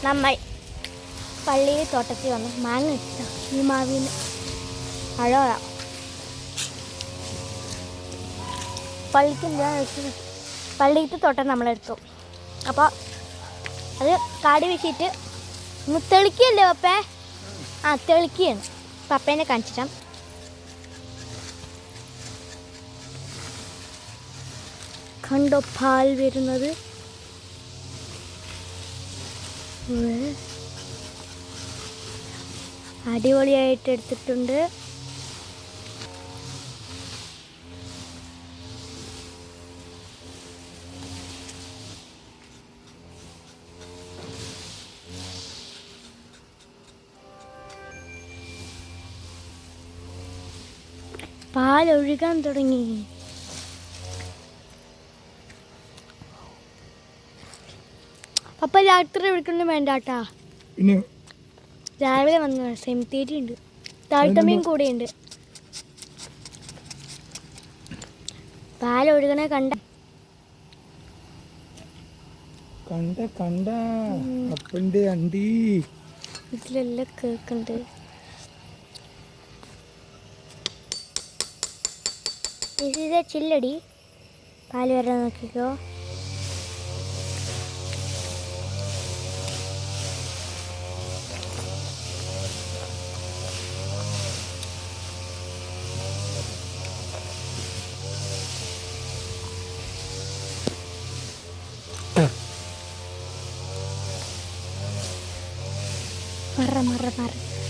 നമ്മൾ പള്ളിയിൽ തോട്ടത്തിൽ വന്ന് മാങ്ങ ഇട്ട ഈ മാവിന് അഴോള പള്ളിയിലത്തെ തോട്ടം നമ്മളെടുത്തു. അപ്പോൾ അത് കാടി വീശിയിട്ട് തെളിക്കുകയല്ലേ പപ്പേ? തെളിക്കുകയാണ്. പപ്പേനെ കാണിച്ചിട്ടാ. കണ്ടോ പാൽ വരുന്നത്? അടിപൊളിയായിട്ട് എടുത്തിട്ടുണ്ട്. പാലൊഴുകാൻ തുടങ്ങി. അപ്പൊ രാത്രി വിളിക്കുന്നു വേണ്ടാട്ടാ. രാവിലെ വന്നു. സെമിത്തേരി ഉണ്ട്, താഴ്ത്തമ്മയും കൂടെ ഉണ്ട്. പാലൊഴുകണ കണ്ട ഇതിലെല്ലാം കേക്കുണ്ട്. ഇത് ചില്ലടി പാല് വരാൻ നോക്കിക്കോ.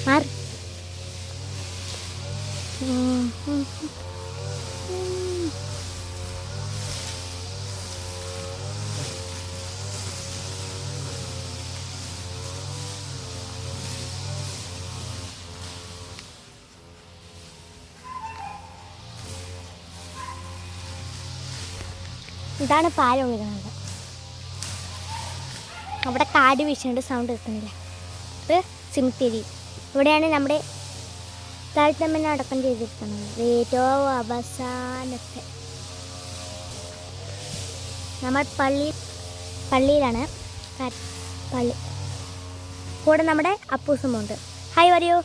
മാറി ഇതാണ് പാലൊഴുകുന്നത്. അവിടെ കാട് വീശുന്നുണ്ട്, സൗണ്ട് കേൾക്കുന്നില്ല. ഇത് സിമിത്തേരി. ഇവിടെയാണ് നമ്മുടെ താഴ്ത്തമ്മനെ അടക്കം ചെയ്തിരിക്കുന്നത്. ഏറ്റവും അവസാനത്തെ നമ്മൾ പള്ളിയിലാണ്. പള്ളി കൂടെ നമ്മുടെ അപ്പൂസുമുണ്ട്. ഹായ് പറയൂ.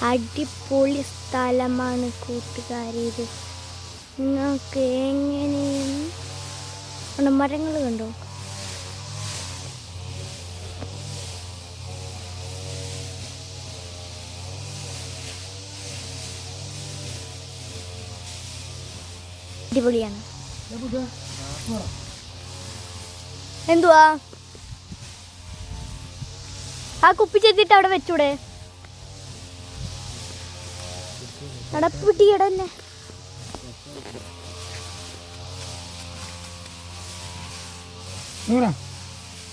അടിപൊളി സ്ഥലമാണ് കൂട്ടുകാരെ. ഇത് നിങ്ങൾക്ക് എങ്ങനെയാണ് മരങ്ങൾ കണ്ടോ? അടിപൊളിയാണ്. എന്തുവാ ആ കുപ്പി ചെത്തിട്ട് അവിടെ വെച്ചൂടെ? അടപ്പിട്ടിയടന്നെ.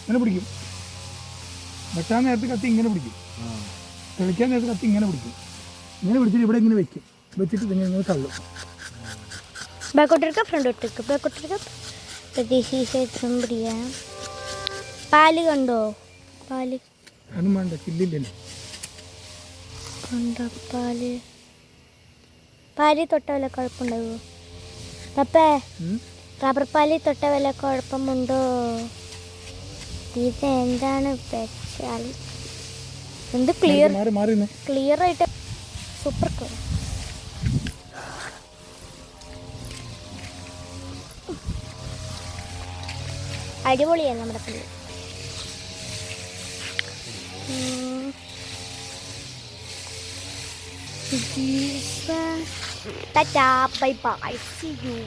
ഇങ്ങനെ പിടിക്കും. വെട്ടാൻ നേരത്ത് കത്തി ഇങ്ങനെ പിടിക്കും, തെളിക്കാൻ നേരത്ത് കത്തി ഇങ്ങനെ പിടിക്കും. ഇങ്ങനെ പിടിച്ചിട്ട് ഇവിടെ ഇങ്ങനെ വെക്കും. വെച്ചിട്ട് ഇങ്ങനെ തള്ളും. ബാക്കോട്ടിരിക്ക, ഫ്രണ്ടോട്ടിരിക്ക, ബാക്കോട്ടിരിക്ക. പാല് കണ്ടോ? പാല് അതും വേണ്ട, ചില്ലില്ലേ കണ്ട പാല്. പാല് തൊട്ട വല്ല കുഴപ്പമുണ്ടാവോ പപ്പേ? റബ്ബർ പാല് തൊട്ട വല്ല കുഴപ്പമുണ്ടോ? ഇത് എന്താണ് വെച്ചാൽ എന്ത് ക്ലിയർ ആയിട്ട് സൂപ്പർ. അടിപൊളിയാണ് നമ്മുടെ പള്ളി. Ta-ta, bye-bye, see you.